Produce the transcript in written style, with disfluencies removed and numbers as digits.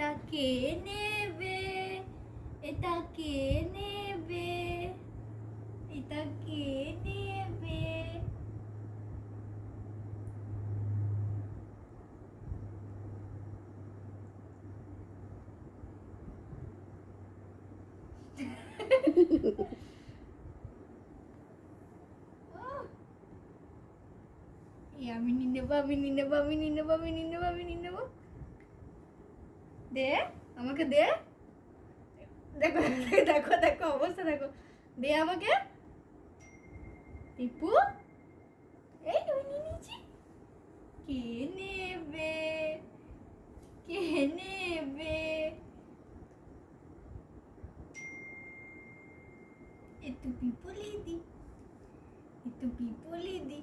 এটা কে নেবে, এটা কে নেবে, এটা কে নেবে? আমি নিয়ে নেবো, আমি নিয়ে নেবো, আমি নিয়ে নেবো, আমি নিয়ে নেবো, আমি নিয়ে নেবো। দে, আমাকে দে। দেখো দেখো দেখো অবস্থা দেখো। দে আমাকে। টিপু, এই আমি নিয়ে নিয়েছি। কে নেবে, কে নেবে? একটু পিপলি দি, একটু পিপলি দি।